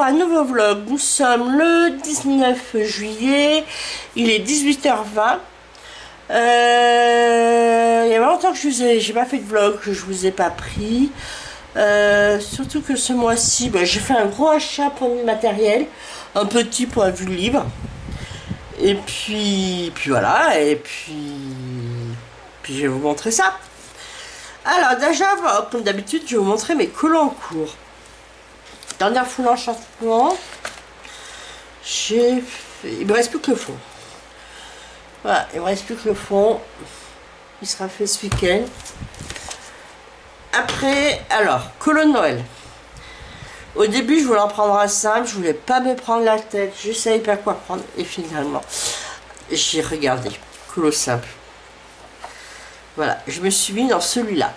un nouveau vlog. Nous sommes le 19 juillet, il est 18h20. Il y a longtemps que j'ai pas fait de vlog, que je vous ai pas pris. Surtout que ce mois-ci, j'ai fait un gros achat pour du matériel, un petit pour un vue libre. Et puis voilà, et puis je vais vous montrer ça. Alors déjà, comme d'habitude, je vais vous montrer mes collants en cours. Dernière foule enchantement, il me reste plus que le fond. Voilà, il me reste plus que le fond. Il sera fait ce week-end. Après, alors, colo de Noël. Au début, je voulais en prendre un simple, je voulais pas me prendre la tête, je savais pas quoi prendre. Et finalement, j'ai regardé, colo simple. Voilà, je me suis mis dans celui-là.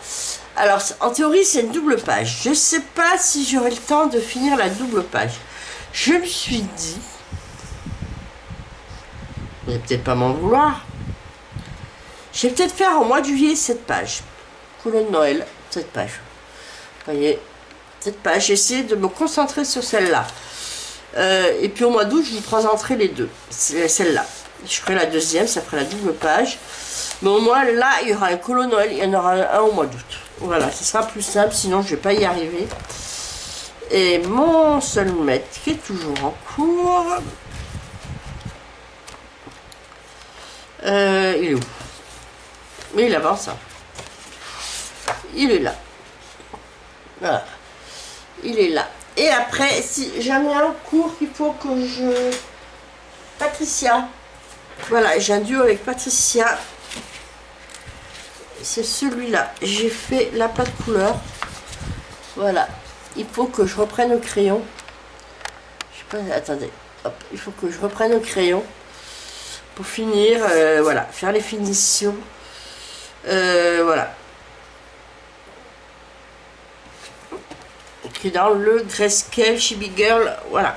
Alors, en théorie, c'est une double page. Je sais pas si j'aurai le temps de finir la double page. Je me suis dit, vous n'allez peut-être pas m'en vouloir, je vais peut-être faire au mois de juillet cette page. Colo de Noël, cette page. Vous voyez, cette page, j'essaie de me concentrer sur celle-là. Et puis au mois d'août, je vous présenterai les deux. C'est celle-là. Je ferai la deuxième, ça fera la double page. Mais au moins, là, il y aura un colo Noël, il y en aura un au mois d'août. Voilà, ce sera plus simple, sinon je vais pas y arriver. Et mon seul maître qui est toujours en cours. Il est où? Mais il avance. Hein. Il est là. Voilà. Il est là. Et après, si j'en ai un cours qu'il faut que je... Patricia. Voilà, j'ai un duo avec Patricia. C'est celui-là. J'ai fait la pâte couleur. Voilà. Il faut que je reprenne le crayon. Je sais pas, attendez. Hop, il faut que je reprenne le crayon. Pour finir, voilà. Faire les finitions. Voilà. Qui est dans le Grayscale Chibi Girl. Voilà.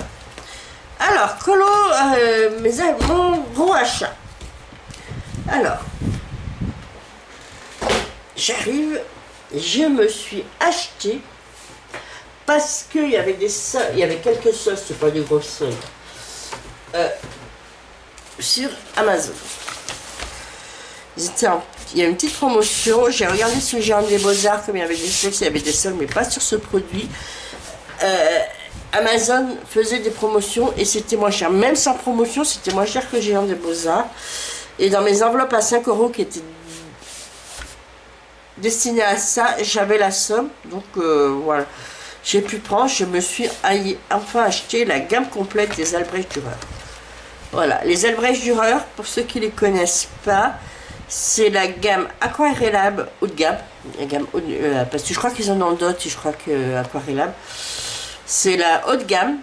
Alors, colo, mon gros achat. Alors. J'arrive, je me suis acheté parce qu'il y avait il y avait quelques sauces, c'est pas des grosses sauces, sur Amazon. Il y a une petite promotion, j'ai regardé sur le Géant des Beaux-Arts comme il y avait des sauces, il y avait des soldes, mais pas sur ce produit. Amazon faisait des promotions et c'était moins cher, même sans promotion, c'était moins cher que le Géant des Beaux-Arts. Et dans mes enveloppes à 5 € qui étaient destiné à ça, j'avais la somme, donc voilà, j'ai pu prendre, je me suis enfin acheté la gamme complète des Albrecht Dürer. Voilà, les Albrecht Dürer, pour ceux qui ne les connaissent pas, c'est la gamme Aquarellable haut de gamme, la gamme parce que je crois qu'ils en ont d'autres, je crois que Aquarellable, c'est la haute gamme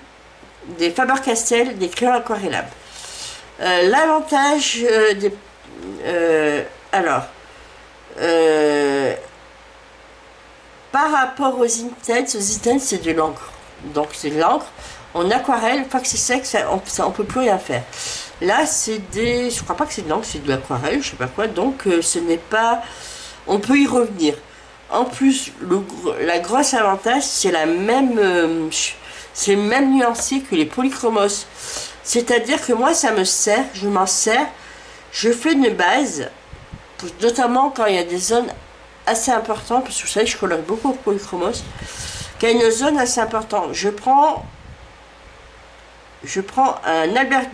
des Faber-Castell, des crayons aquarellables. L'avantage par rapport aux Intel c'est de l'encre. Donc c'est de l'encre. En aquarelle, une fois que c'est sec, on peut plus rien faire. Là, c'est des... Je crois pas que c'est de l'encre, c'est de l'aquarelle, je sais pas quoi. Donc ce n'est pas... On peut y revenir. En plus, la grosse avantage, c'est la même... c'est le même nuancier que les polychromos. C'est-à-dire que moi, ça me sert, je m'en sers, je fais une base... Notamment quand il y a des zones assez importantes, parce que vous savez, je colore beaucoup au polychromos. Quand il y a une zone assez importante, je prends un Albert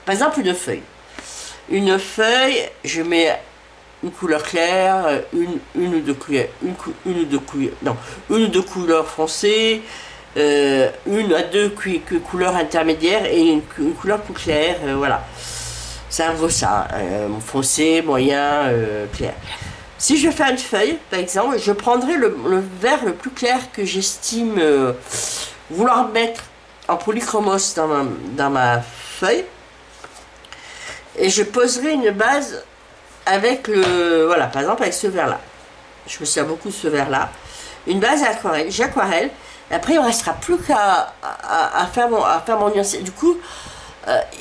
par exemple une feuille. Une feuille, je mets une couleur claire, une ou deux couleurs, une ou deux couleurs foncées, une à deux couleurs intermédiaires et une couleur plus claire, voilà. Ça vaut ça, foncé, moyen, clair. Si je fais une feuille, par exemple, je prendrai le vert le plus clair que j'estime vouloir mettre en polychromos dans ma feuille. Et je poserai une base avec voilà, par exemple avec ce vert-là. Je me sers beaucoup de ce vert-là. Une base à aquarelle, j'aquarelle. Après, il ne restera plus qu'à faire mon nuancier. Du coup,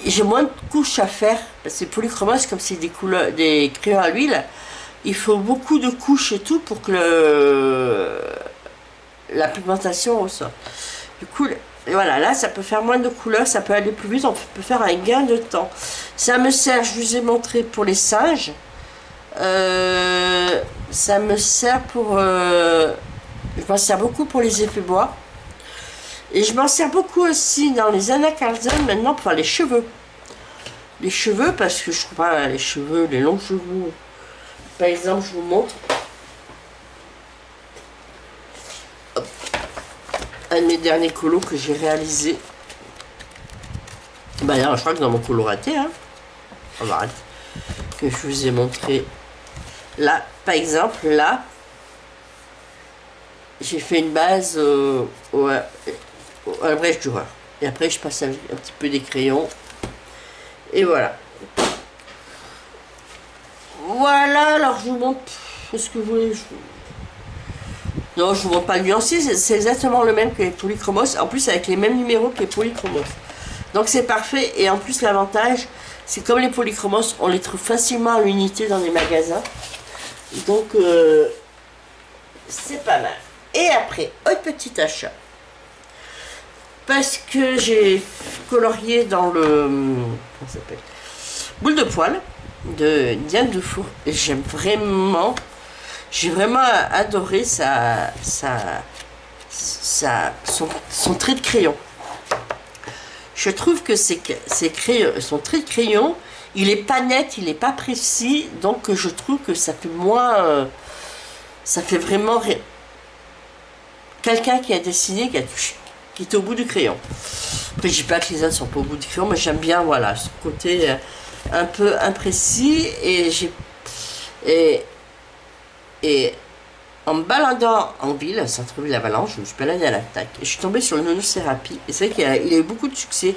j'ai moins de couches à faire parce que polychromos, comme c'est des crayons à l'huile, il faut beaucoup de couches et tout pour que la pigmentation ressorte. Du coup, Et voilà, là, ça peut faire moins de couleurs, ça peut aller plus vite, on peut faire un gain de temps. Ça me sert, je vous ai montré pour les singes. Ça me sert pour... je m'en sers beaucoup pour les effets bois. Et je m'en sers beaucoup aussi dans les Anna Carlson maintenant pour faire les cheveux. Les cheveux, parce que je trouve pas les cheveux, les longs cheveux. Par exemple, je vous montre. Hop. Un de mes derniers colos que j'ai réalisé. Bah là, je crois que dans mon colo raté, hein. On va arrêter. Que je vous ai montré. Là, par exemple, là, j'ai fait une base à la brèche du roi. Et après, je passe un petit peu des crayons. Et voilà. Voilà, alors je vous montre. Qu'est-ce que vous voulez? Non, je vous montre pas le nuancier. C'est exactement le même que les polychromos. En plus, avec les mêmes numéros que les polychromos. Donc, c'est parfait. Et en plus, l'avantage, c'est comme les polychromos, on les trouve facilement à l'unité dans les magasins. Donc, c'est pas mal. Et après, autre petit achat. Parce que j'ai colorié dans le... Comment ça s'appelle? Boule de poil de Diane Dufour. Et j'aime vraiment... J'ai vraiment adoré son trait de crayon. Je trouve que son trait de crayon, il est pas net, il est pas précis. Donc je trouve que ça fait moins... ça fait vraiment... Quelqu'un qui a dessiné, qui est au bout du crayon. Après, je dis pas que les autres sont pas au bout du crayon, mais j'aime bien, voilà, ce côté un peu imprécis. Et en me baladant en ville, à Centre-Ville-Avalanche, je me suis baladée à l'attaque. Et je suis tombée sur le Nounours Thérapie. Et c'est vrai qu'il a eu beaucoup de succès.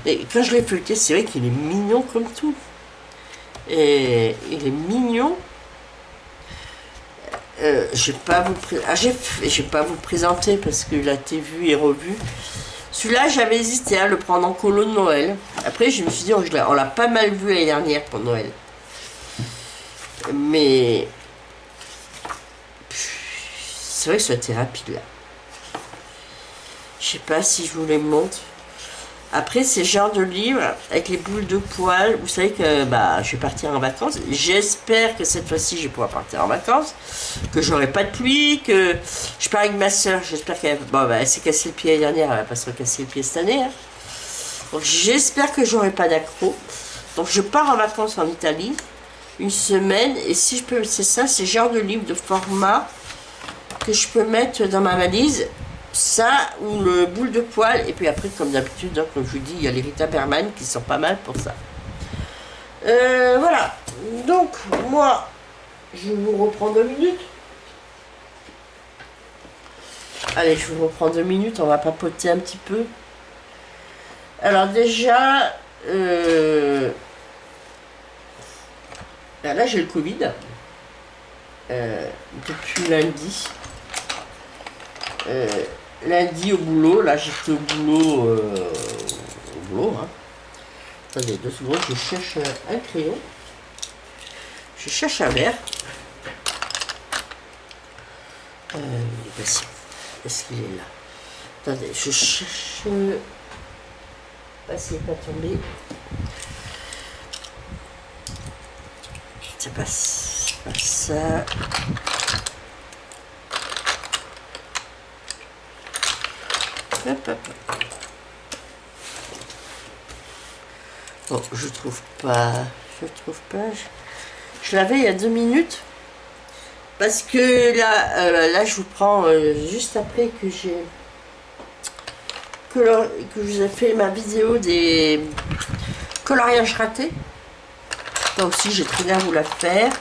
Et quand je l'ai feuilleté, c'est vrai qu'il est mignon comme tout. Et il est mignon. Je vais pas vous présenter parce qu'il a été vu et revu. Celui-là, j'avais hésité à le prendre en colo de Noël. Après, je me suis dit, on l'a pas mal vu l'année dernière pour Noël. Mais c'est vrai que c'était rapide là. Je sais pas si je vous les montre. Après, ces genres de livres avec les boules de poil, vous savez que bah, je vais partir en vacances. J'espère que cette fois-ci, je vais pouvoir partir en vacances, que j'aurai pas de pluie, que je pars avec ma soeur. J'espère qu'elle elle s'est cassé le pied l'année dernière, elle va pas se recasser le pied cette année. Hein. Donc j'espère que j'aurai pas d'accro. Donc je pars en vacances en Italie, une semaine, et si je peux, c'est ça, ces genres de livres de format que je peux mettre dans ma valise. Ça ou le boule de poil, et puis après comme d'habitude, hein, comme je vous dis, il y a les Rita Berman qui sont pas mal pour ça. Voilà, donc moi je vous reprends 2 minutes. Allez, je vous reprends 2 minutes, on va papoter un petit peu. Alors déjà là j'ai le Covid depuis lundi. Lundi au boulot, là j'étais au boulot, hein. Attendez 2 secondes, je cherche un crayon, je cherche un verre. Est-ce qu'il est là? Attendez, je cherche. S'il n'est pas tombé. C'est pas ça. Hop, hop. Bon, je trouve pas. Je l'avais il y a 2 minutes. Parce que là je vous prends juste après que je vous ai fait ma vidéo des coloriages ratés. Là aussi, j'ai très bien à vous la faire.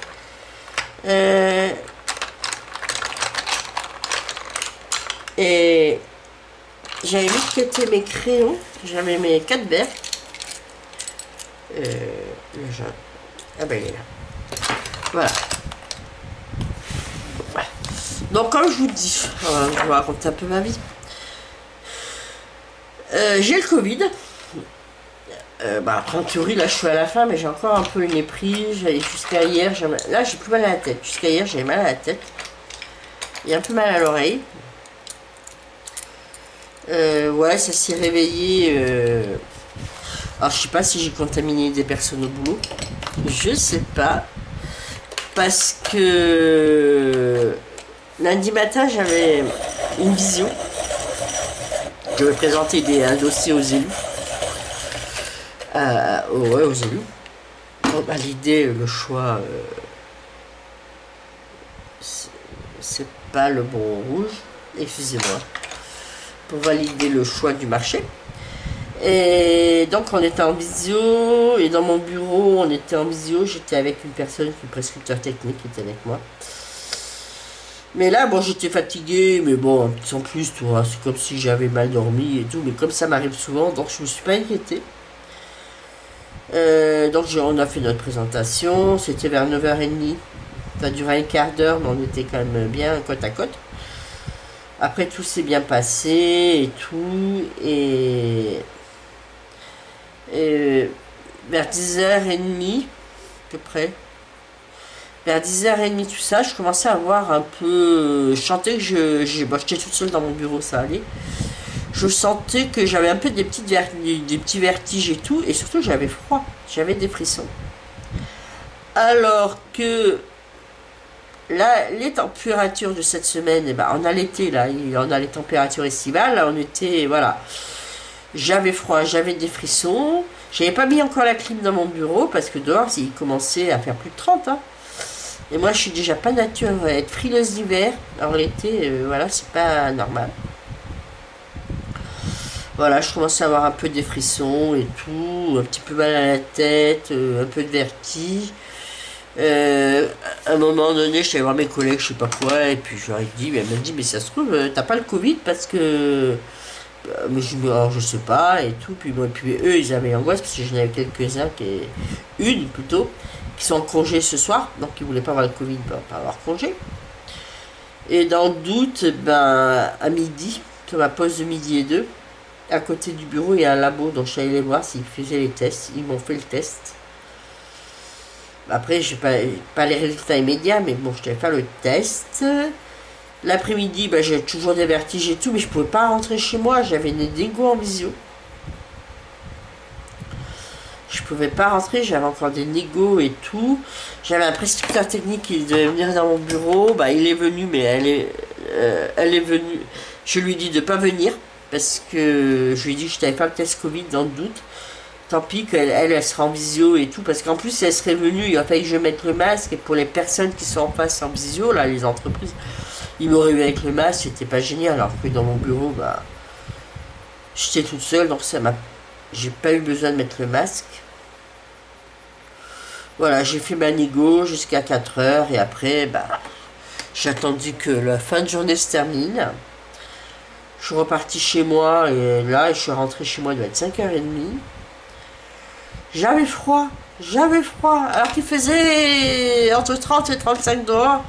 Et j'avais vite quitté mes crayons. J'avais mes 4 verres. Ah ben il est là. Voilà. Donc comme je vous dis, je vous raconte un peu ma vie. J'ai le Covid. Après en théorie là je suis à la fin, mais j'ai encore un peu une éprise. Jusqu'à hier, là j'ai plus mal à la tête. Jusqu'à hier j'avais mal à la tête. Il y a un peu mal à l'oreille. Ouais, ça s'est réveillé. Alors, je sais pas si j'ai contaminé des personnes au boulot. Je sais pas. Parce que lundi matin, j'avais une vision. Je vais présenter un dossier aux élus. Ouais, aux élus. Pour valider le choix. C'est pas le bon rouge. Excusez-moi. Pour valider le choix du marché. Et donc on était en visio, et dans mon bureau on était en visio, j'étais avec une personne, une prescripteur technique qui était avec moi. Mais là, bon, j'étais fatigué, mais bon, sans plus, tu vois, c'est comme si j'avais mal dormi et tout, mais comme ça m'arrive souvent, donc je me suis pas inquiété. Donc on a fait notre présentation, c'était vers 9h30, ça a duré un quart d'heure, mais on était quand même bien côte à côte. Après tout s'est bien passé et tout, et vers 10h30, à peu près, vers 10h30, tout ça, je commençais à avoir un peu. Je sentais que bon, j'étais toute seule dans mon bureau, ça allait. Je sentais que j'avais un peu des petits vertiges et tout, et surtout j'avais froid, j'avais des frissons. Alors que là, les températures de cette semaine, eh ben, on a l'été là, on a les températures estivales, là, on était, voilà. J'avais froid, j'avais des frissons. J'avais pas mis encore la clim dans mon bureau parce que dehors, il commençait à faire plus de 30. Hein. Et moi, je suis déjà pas nature à être frileuse d'hiver. Alors l'été, voilà, c'est pas normal. Voilà, je commençais à avoir un peu des frissons et tout, un petit peu mal à la tête, un peu de vertige. À un moment donné, je suis allé voir mes collègues, je sais pas quoi, et puis je leur ai dit, elle m'a dit, mais ça se trouve, t'as pas le Covid parce que mais alors, je sais pas et tout, puis moi, puis eux ils avaient angoisse parce que j'en avais quelques-uns une plutôt qui sont en congé ce soir, donc ils voulaient pas avoir le Covid, ben, pas avoir congé. Et dans le doute, ben à midi, sur ma pause de midi et deux, à côté du bureau il y a un labo, donc je suis allé les voir s'ils faisaient les tests, ils m'ont fait le test. Après j'ai pas les résultats immédiats, mais bon, je devais faire le test. L'après-midi, bah, j'ai toujours des vertiges et tout, mais je pouvais pas rentrer chez moi, j'avais des négos en visio. Je pouvais pas rentrer, j'avais encore des négos et tout. J'avais un prescripteur technique qui devait venir dans mon bureau, bah, il est venu, mais elle est venue. Je lui ai dit de pas venir, parce que je lui ai dit que je t'avais pas le test Covid dans le doute. Tant pis qu'elle sera en visio et tout, parce qu'en plus, si elle serait venue, il a fallu que je mette le masque, et pour les personnes qui sont en face en visio, là, les entreprises, il m'aurait eu avec le masque, c'était pas génial, alors que dans mon bureau, bah, j'étais toute seule, donc j'ai pas eu besoin de mettre le masque. Voilà, j'ai fait ma négo jusqu'à 4h, et après, bah, j'ai attendu que la fin de journée se termine. Je suis reparti chez moi, et là, je suis rentré chez moi, il doit être 5h30. J'avais froid, alors qu'il faisait entre 30 et 35 dehors.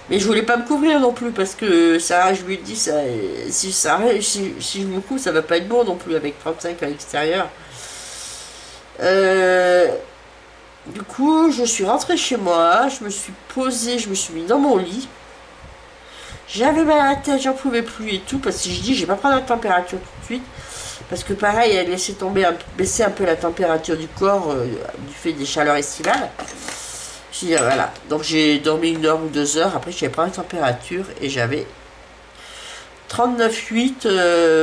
Mais je voulais pas me couvrir non plus parce que ça, je lui dis, si je me couvre, ça va pas être bon non plus avec 35 à l'extérieur. Du coup, je suis rentrée chez moi, je me suis posée, je me suis mis dans mon lit. J'avais mal à la tête, j'en pouvais plus et tout parce que je dis, je vais pas prendre la température tout de suite. Parce que pareil, elle laissait baisser un peu la température du corps du fait des chaleurs estivales. Je dis, voilà. Donc j'ai dormi 1 heure ou 2 heures. Après, j'avais pas la température et j'avais 39,8,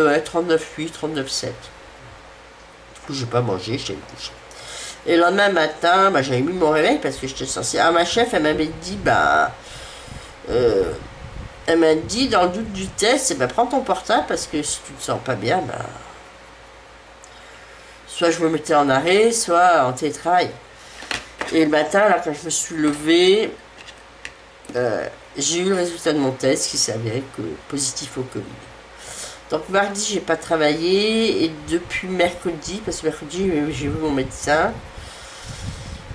ouais, 39,8, 39,7. Du coup, j'ai pas mangé, j'étais couché. Et le lendemain matin, bah, j'avais mis mon réveil parce que j'étais censée. Ah, ma chef, elle m'avait dit, bah. Elle m'a dit, dans le doute du test, bah, prends ton portable parce que si tu te sens pas bien, bah. Soit je me mettais en arrêt, soit en télétravail. Et le matin, là, quand je me suis levée, j'ai eu le résultat de mon test qui s'est avéré que positif au Covid. Donc mardi, j'ai pas travaillé et depuis mercredi, parce que mercredi, j'ai vu mon médecin,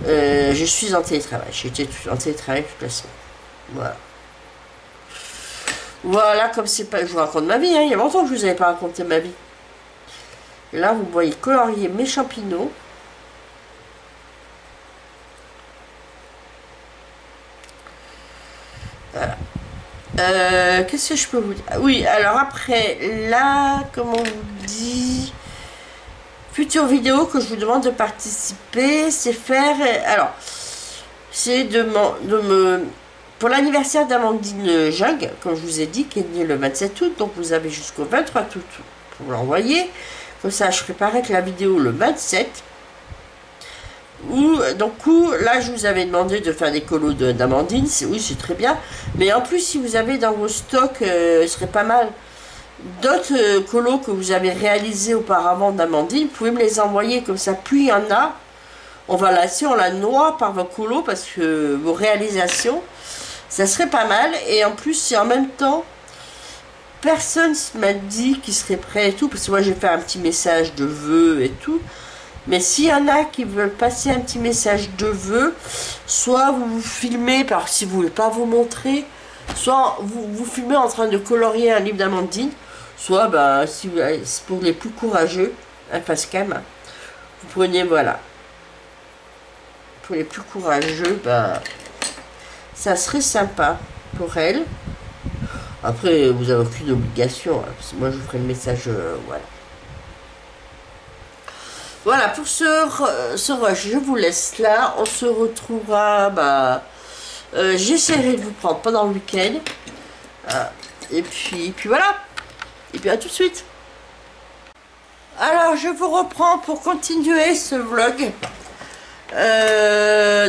je suis en télétravail. J'étais en télétravail toute la semaine. Voilà. Voilà, comme c'est pas. Je vous raconte ma vie, hein. Il y a longtemps que je vous avais pas raconté ma vie. Et là, vous voyez colorier mes champignons. Voilà. Qu'est-ce que je peux vous dire? Oui, alors après, là, comment on vous dit? Future vidéo que je vous demande de participer, c'est faire... Alors, c'est de me... Pour l'anniversaire d'Amandine Jung, comme je vous ai dit, qui est née le 27 août, donc vous avez jusqu'au 23 août pour l'envoyer. Comme ça, je préparerai la vidéo le 27. Là, je vous avais demandé de faire des colos d'Amandine. Oui, c'est très bien. Mais en plus, si vous avez dans vos stocks, ce serait pas mal, d'autres colos que vous avez réalisés auparavant d'Amandine, vous pouvez me les envoyer. Comme ça, plus il y en a, on va on la noie par vos colos, parce que vos réalisations, ça serait pas mal. Et en plus, c'est en même temps, personne m'a dit qu'il serait prêt et tout, parce que moi, j'ai fait un petit message de vœux et tout. Mais s'il y en a qui veulent passer un petit message de vœux, soit vous vous filmez, si vous ne voulez pas vous montrer, soit vous filmez en train de colorier un livre d'Amandine, soit si c'est pour les plus courageux, un face cam, vous prenez, voilà. Pour les plus courageux, ça serait sympa pour elle. Après, vous n'avez aucune obligation, hein, parce que moi je vous ferai le message, voilà. Voilà, pour ce rush, je vous laisse là. On se retrouvera, j'essaierai de vous prendre pendant le week-end. Et puis voilà. Et puis à tout de suite. Alors, je vous reprends pour continuer ce vlog.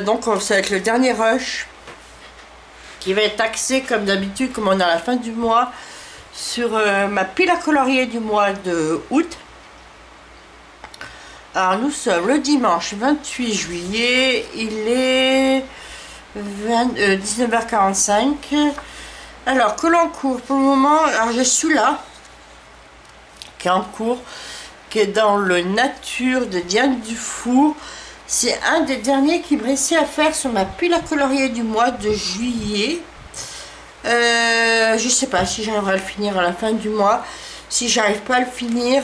Donc, ça va être le dernier rush, qui va être axé, comme d'habitude, comme on est à la fin du mois, sur ma pile à colorier du mois de août. Alors nous sommes le dimanche 28 juillet, il est 19h45. Alors, collant en cours pour le moment, alors j'ai celui-là, qui est en cours, qui est dans le Nature de Diane Dufour. C'est un des derniers qui me restait à faire sur ma pile à colorier du mois de juillet. Je sais pas si j'arriverai à le finir à la fin du mois. Si j'arrive pas à le finir,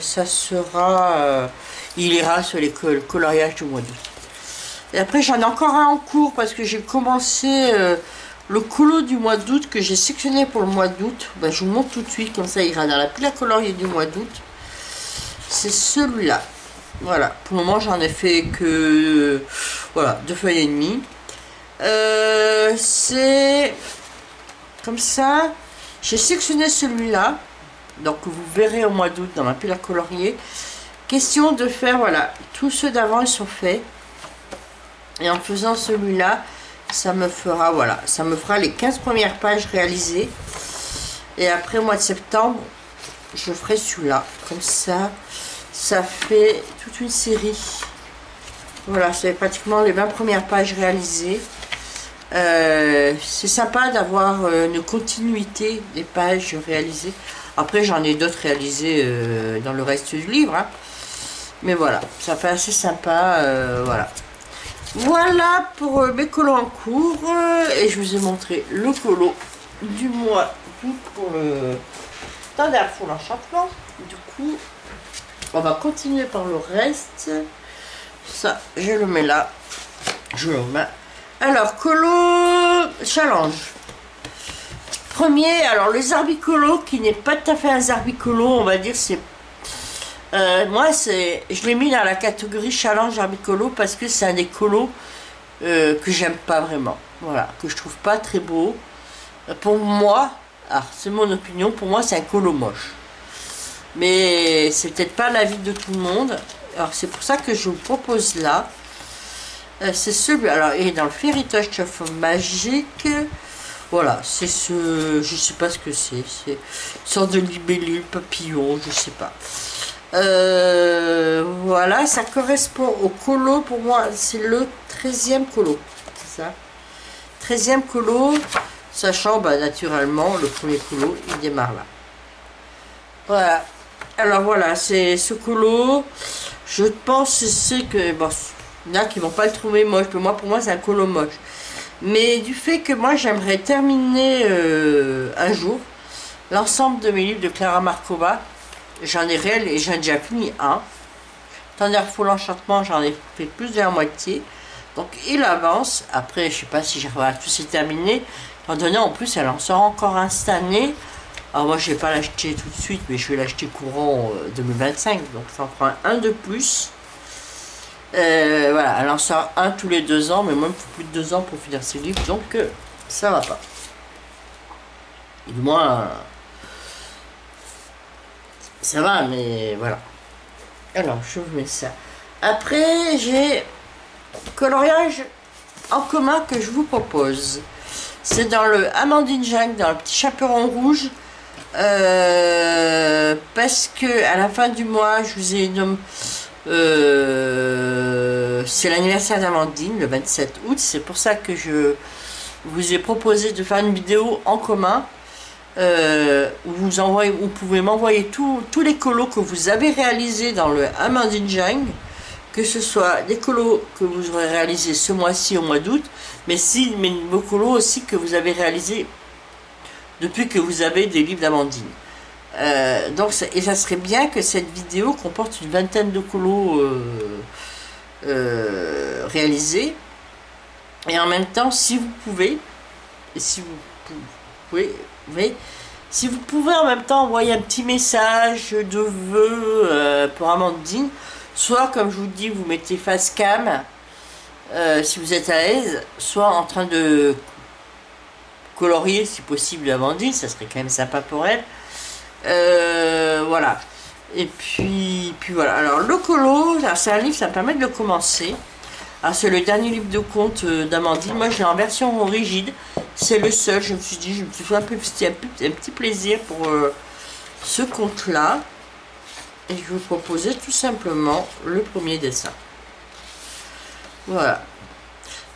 ça sera... il ira sur les coloriages du mois d'août. Et après, j'en ai encore un en cours parce que j'ai commencé le colo du mois d'août que j'ai sectionné pour le mois d'août. Je vous montre tout de suite, comme ça il ira dans la pile à colorier du mois d'août. C'est celui-là. Voilà, pour le moment, j'en ai fait que... voilà, 2 feuilles et demie. C'est... comme ça. J'ai sectionné celui-là. Donc vous verrez au mois d'août dans ma pile à colorier. Question de faire, voilà, tous ceux d'avant ils sont faits. Et en faisant celui-là, ça me fera, voilà, ça me fera les 15 premières pages réalisées. Et après, au mois de septembre, je ferai celui-là. Comme ça, ça fait toute une série. Voilà, c'est pratiquement les 20 premières pages réalisées. C'est sympa d'avoir une continuité des pages réalisées. Après, j'en ai d'autres réalisées dans le reste du livre. Hein. Mais voilà, ça fait assez sympa. Voilà. Voilà pour mes colos en cours. Et je vous ai montré le colo du mois d'août pour le standard pour l'enchantement. Du coup, on va continuer par le reste. Ça, je le mets là. Je le mets. Alors, colo challenge. Premier, alors les Zarbicolo, qui n'est pas tout à fait un Zarbicolo, on va dire, c'est... moi, je l'ai mis dans la catégorie challenge Zarbicolo parce que c'est un des colos que j'aime pas vraiment. Voilà, que je trouve pas très beau. Pour moi, alors c'est mon opinion, pour moi c'est un colo moche. Mais c'est peut-être pas l'avis de tout le monde. Alors c'est pour ça que je vous propose là. C'est celui, alors il est dans le Fairy Touch of Magic. Voilà, c'est ce, je sais pas ce que c'est une sorte de libellule, papillon, je sais pas. Voilà, ça correspond au colo, pour moi, c'est le 13e colo, c'est ça. 13e colo, sachant, naturellement, le premier colo, il démarre là. Voilà, alors voilà, c'est ce colo, je pense c'est que, bon, il y en a qui vont pas le trouver moche, mais moi, pour moi, c'est un colo moche. Mais du fait que moi j'aimerais terminer un jour l'ensemble de mes livres de Clara Markova, j'en ai déjà fini un. Thunder Fall Enchantement, j'en ai fait plus de la moitié. Donc il avance. Après, je sais pas si j'arriverai à tous les terminer. Étant donné, en plus, elle en sort encore un cette année. Alors moi, je vais pas l'acheter tout de suite, mais je vais l'acheter courant 2025. Donc ça en prend un de plus. Voilà, elle en sort un tous les 2 ans, mais moi, il me faut plus de 2 ans pour finir ses livres, donc ça va pas. Et du moins, ça va, mais voilà. Alors, je vous mets ça. Après, j'ai coloriage en commun que je vous propose. C'est dans le Amandine Jack, dans le petit chaperon rouge. Parce que à la fin du mois, je vous ai nommé. C'est l'anniversaire d'Amandine, le 27 août. C'est pour ça que je vous ai proposé de faire une vidéo en commun. Où vous pouvez m'envoyer tous les colos que vous avez réalisés dans le Amandine Jang, que ce soit des colos que vous aurez réalisés ce mois-ci au mois d'août, mais vos colos aussi que vous avez réalisés depuis que vous avez des livres d'Amandine. Et ça serait bien que cette vidéo comporte une vingtaine de colos réalisés. Et en même temps, si vous pouvez, si vous pouvez en même temps envoyer un petit message de vœux pour Amandine, soit comme je vous dis, vous mettez face cam si vous êtes à l'aise, soit en train de colorier si possible Amandine, ça serait quand même sympa pour elle. Voilà. Et puis voilà. Alors le colo, c'est un livre, ça me permet de le commencer. Alors c'est le dernier livre de contes d'Amandine. Moi je l'ai en version rigide. C'est le seul. Je me suis dit, je me suis fait un petit plaisir pour ce conte-là. Et je vous proposais tout simplement le premier dessin. Voilà.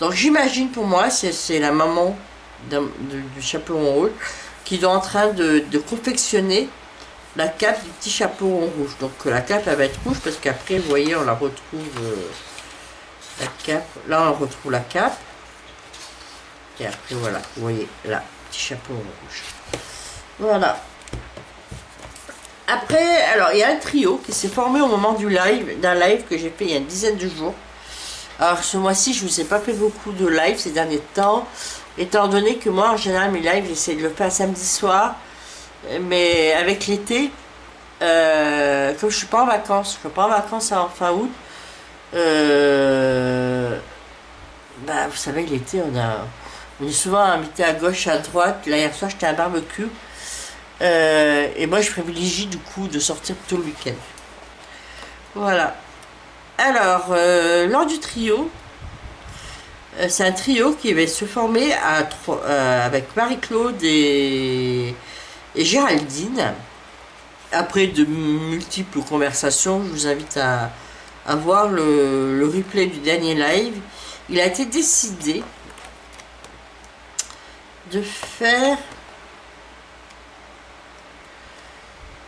Donc j'imagine pour moi, c'est la maman du chaperon rouge qui est en train de confectionner la cape du petit chaperon rouge. Donc la cape elle va être rouge parce qu'après vous voyez on la retrouve la cape. Là on retrouve la cape. Et après voilà, vous voyez là, petit chaperon rouge. Voilà. Après, alors il y a un trio qui s'est formé au moment d'un live que j'ai fait il y a une dizaine de jours. Alors ce mois-ci je ne vous ai pas fait beaucoup de live ces derniers temps, étant donné que moi en général mes lives j'essaie de le faire samedi soir, mais avec l'été, comme je suis pas en vacances, en fin août, vous savez l'été on est souvent invité à gauche, à droite. Là hier soir j'étais à un barbecue, et moi je privilégie du coup de sortir plutôt le week-end. Voilà. Alors, lors du trio, c'est un trio qui va se former avec Marie-Claude et Géraldine. Après de multiples conversations, je vous invite à voir le replay du dernier live. Il a été décidé de faire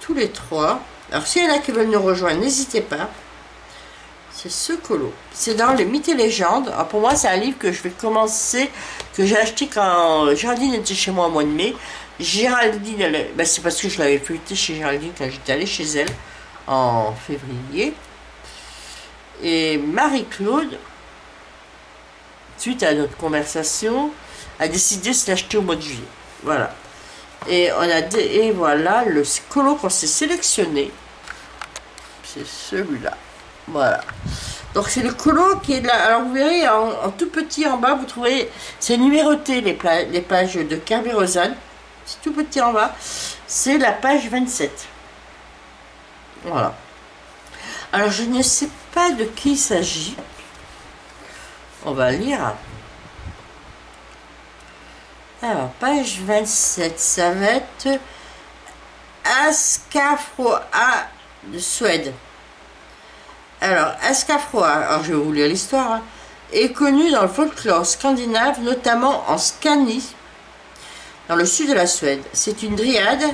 tous les trois. Alors, s'il y en a qui veulent nous rejoindre, n'hésitez pas. C'est ce colo. C'est dans les mythes et légendes. Alors pour moi, c'est un livre que je vais commencer, que j'ai acheté quand Géraldine était chez moi au mois de mai. Géraldine, c'est parce que je l'avais feuilleté chez Géraldine quand j'étais allée chez elle en février. Et Marie-Claude, suite à notre conversation, a décidé de se l'acheter au mois de juillet. Voilà. Et voilà, le colo qu'on s'est sélectionné, c'est celui-là. Voilà. Donc c'est le colo qui est là. Alors vous verrez en tout petit en bas, vous trouvez, c'est numéroté les pages de Kerby Rosanne. C'est tout petit en bas. C'est la page 27. Voilà. Alors je ne sais pas de qui il s'agit. On va lire. Alors page 27, ça va être Askafroa de Suède. Alors, Askafroa, alors je vais vous lire l'histoire, est connu dans le folklore scandinave, notamment en Scanie, dans le sud de la Suède. C'est une dryade,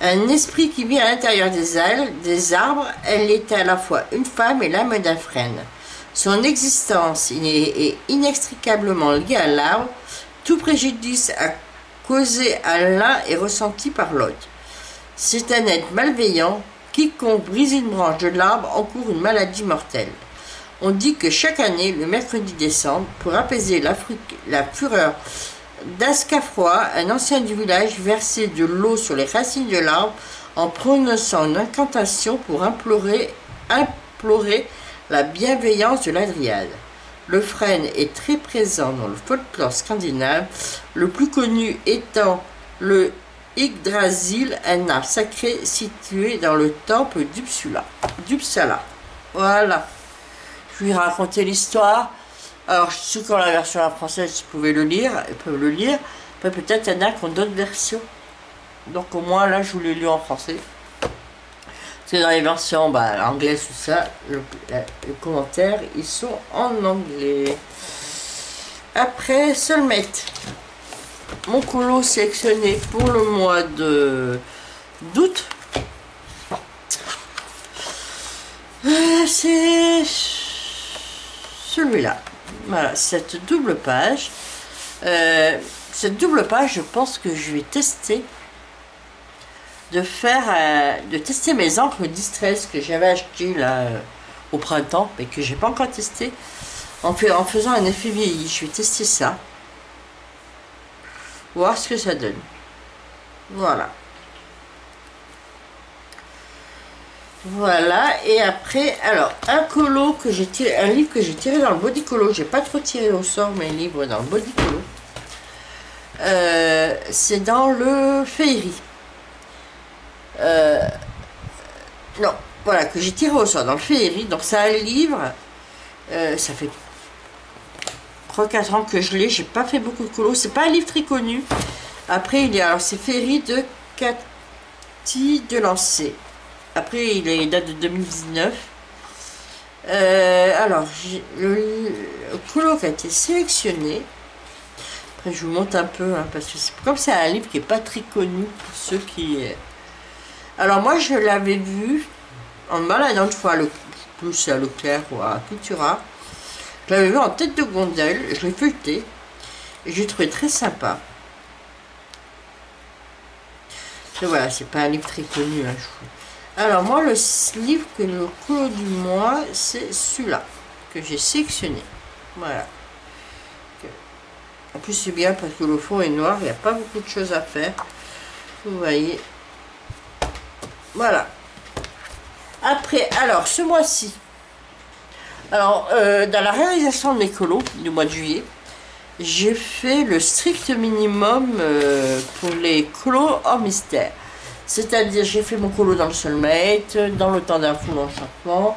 un esprit qui vit à l'intérieur des arbres. Elle est à la fois une femme et l'âme d'un frêne. Son existence est inextricablement liée à l'arbre. Tout préjudice à causer à l'un est ressenti par l'autre. C'est un être malveillant. Quiconque brise une branche de l'arbre encourt une maladie mortelle. On dit que chaque année, le mercredi décembre, pour apaiser la fureur d'Ascafroy, un ancien du village, versait de l'eau sur les racines de l'arbre en prononçant une incantation pour implorer la bienveillance de la dryade. Le frêne est très présent dans le folklore scandinave, le plus connu étant le Yggdrasil, un arbre sacré situé dans le temple d'Uppsala. Voilà. Je lui raconter l'histoire. Alors, ceux qui ont la version à la française, ils peuvent le lire. Après, peut-être il y en a qui ont d'autres versions. Donc, au moins, là, je vous l'ai lu en français. Parce que dans les versions anglaises, tout ça, les commentaires, ils sont en anglais. Après, Soulmate. Mon colo sélectionné pour le mois d'août. C'est celui-là. Voilà, cette double page. Je pense que je vais tester de tester mes encres Distress que j'avais acheté là au printemps, mais que j'ai pas encore testé. En faisant un effet vieilli, je vais tester ça. Voir ce que ça donne. Voilà. Voilà, et après, alors, un livre que j'ai tiré dans le body colo, j'ai pas trop tiré au sort mes livres dans le body colo. C'est dans le Féerie. Non, voilà, que j'ai tiré au sort dans le Féerie, donc c'est un livre, ça fait 3-4 ans que je l'ai, j'ai pas fait beaucoup de colo, c'est pas un livre très connu. Après, alors c'est Féerie de Cathy Delancey. Après, il date de 2019. Alors, le colo qui a été sélectionné. Après, je vous montre un peu, hein, parce que comme c'est un livre qui n'est pas très connu pour ceux qui... Alors, moi, je l'avais vu en baladant une fois, plus à Leclerc ou à Cultura. Je l'avais vu en tête de gondole, je l'ai feuilleté. Et j'ai trouvé très sympa. Et voilà, c'est pas un livre très connu, hein, Alors moi, le livre que le colo du mois, c'est celui-là, que j'ai sélectionné. Voilà. En plus, c'est bien parce que le fond est noir, il n'y a pas beaucoup de choses à faire. Vous voyez. Voilà. Après, alors, ce mois-ci, alors, dans la réalisation de mes colos du mois de juillet, j'ai fait le strict minimum pour les colos hors mystère. C'est-à-dire, j'ai fait mon colo dans le Soulmate, dans le temps d'un fou l'enchantement.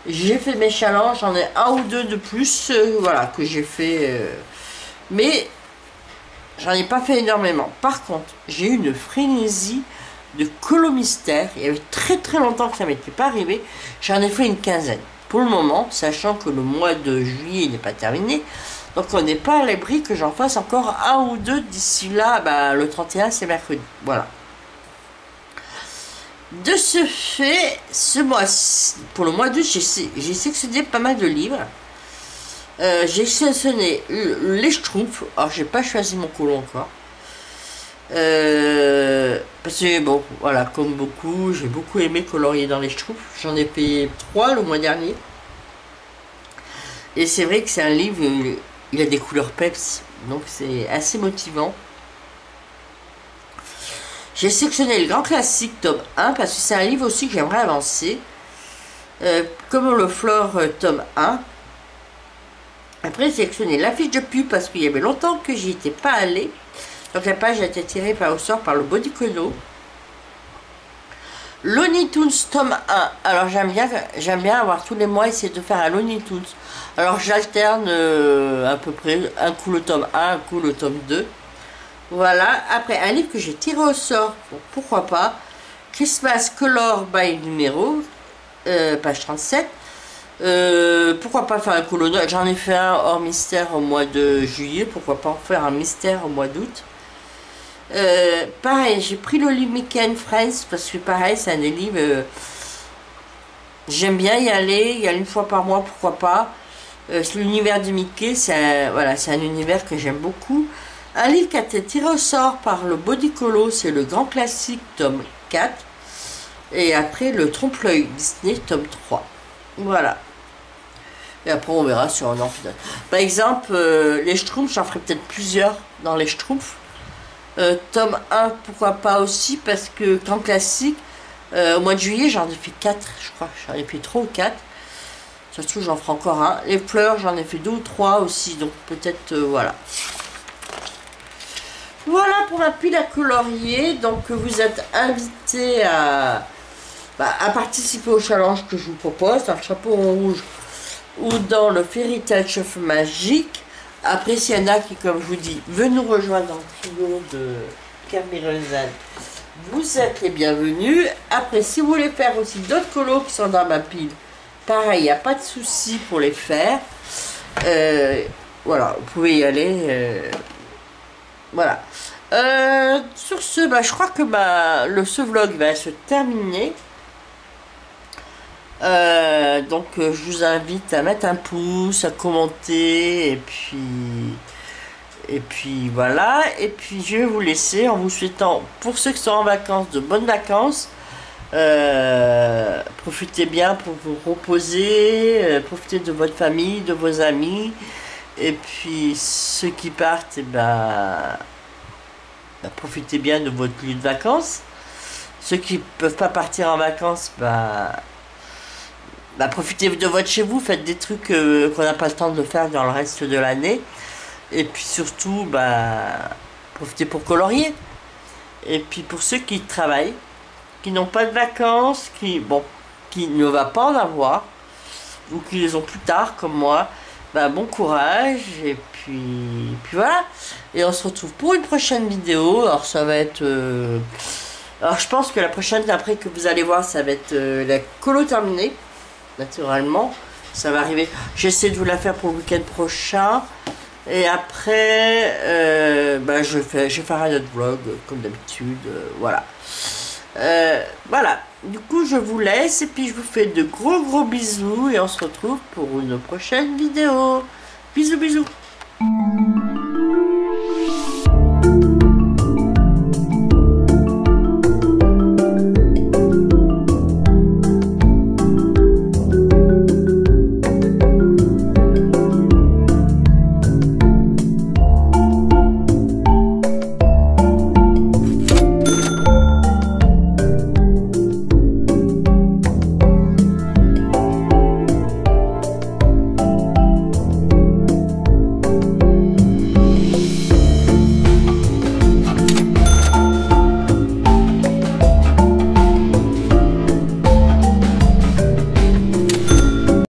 J'ai fait mes challenges, j'en ai un ou deux de plus, voilà, que j'ai fait. Mais, j'en ai pas fait énormément. Par contre, j'ai eu une frénésie de colo mystère. Il y avait très très longtemps que ça m'était pas arrivé. J'en ai fait une quinzaine. Pour le moment, sachant que le mois de juillet n'est pas terminé. Donc, on n'est pas à l'abri que j'en fasse encore un ou deux d'ici là. Le 31, c'est mercredi. Voilà. De ce fait, pour le mois d'août, j'ai sélectionné pas mal de livres. J'ai sélectionné les Schtroumpfs. Alors, j'ai pas choisi mon colo encore. Parce que, bon, voilà, comme beaucoup, j'ai beaucoup aimé colorier dans les Schtroumpfs. J'en ai payé 3 le mois dernier. Et c'est vrai que c'est un livre, il a des couleurs peps. Donc, c'est assez motivant. J'ai sélectionné le grand classique tome 1 parce que c'est un livre aussi que j'aimerais avancer. Comme le Flore tome 1. Après, j'ai sélectionné l'affiche de pub parce qu'il y avait longtemps que j'y étais pas allée. Donc la page a été tirée au sort par le body colo. Looney Tunes tome 1. Alors j'aime bien avoir tous les mois essayer de faire un Looney Tunes. Alors j'alterne à peu près un coup le tome 1, un coup le tome 2. Voilà, après un livre que j'ai tiré au sort, pourquoi pas, Christmas Color by numéro, page 37. Pourquoi pas faire un colonel, j'en ai fait un hors mystère au mois de juillet, pourquoi pas en faire un mystère au mois d'août. Pareil, j'ai pris le livre Mickey and Friends, parce que pareil, c'est un des livres, j'aime bien y aller une fois par mois, pourquoi pas. L'univers de Mickey, c'est un univers que j'aime beaucoup. Un livre qui a été tiré au sort par le body colo, c'est le grand classique tome 4. Et après le trompe-l'œil Disney tome 3. Voilà. Et après on verra sur un an final. Par exemple, les Schtroumpfs, j'en ferai peut-être plusieurs dans les Schtroumpfs. Tome 1, pourquoi pas aussi, parce que Grand Classique, au mois de juillet, j'en ai fait 4, je crois. J'en ai fait 3 ou 4. Ça se trouve, j'en ferai encore un. Les fleurs, j'en ai fait 2 ou 3 aussi, donc peut-être, voilà. Voilà pour ma pile à colorier. Donc, vous êtes invités à participer au challenge que je vous propose, dans le chapeau rouge ou dans le Fairy Tale Chef Magique. Après, s'il y en a qui, comme je vous dis, veulent nous rejoindre dans le trio de Cameruzan, vous êtes les bienvenus. Après, si vous voulez faire aussi d'autres colos qui sont dans ma pile, pareil, il n'y a pas de souci pour les faire. Voilà, vous pouvez y aller. Voilà. Sur ce, je crois que ce vlog va se terminer. Donc je vous invite à mettre un pouce, à commenter, et puis voilà. Et puis je vais vous laisser en vous souhaitant, pour ceux qui sont en vacances, de bonnes vacances. Profitez bien pour vous reposer, profitez de votre famille, de vos amis. Et puis ceux qui partent, profitez bien de votre lieu de vacances. Ceux qui peuvent pas partir en vacances, profitez de votre chez vous, faites des trucs qu'on n'a pas le temps de faire dans le reste de l'année. Et puis surtout, profitez pour colorier. Et puis pour ceux qui travaillent, qui n'ont pas de vacances, qui ne va pas en avoir, ou qui les ont plus tard comme moi, bon courage. Et puis voilà. Et on se retrouve pour une prochaine vidéo. Alors ça va être... alors je pense que la prochaine après que vous allez voir, ça va être la colo terminée. Naturellement, ça va arriver. J'essaie de vous la faire pour le week-end prochain. Et après, je ferai un autre vlog, comme d'habitude. Voilà. Voilà. Du coup, je vous laisse. Et puis, je vous fais de gros bisous. Et on se retrouve pour une prochaine vidéo. Bisous, bisous.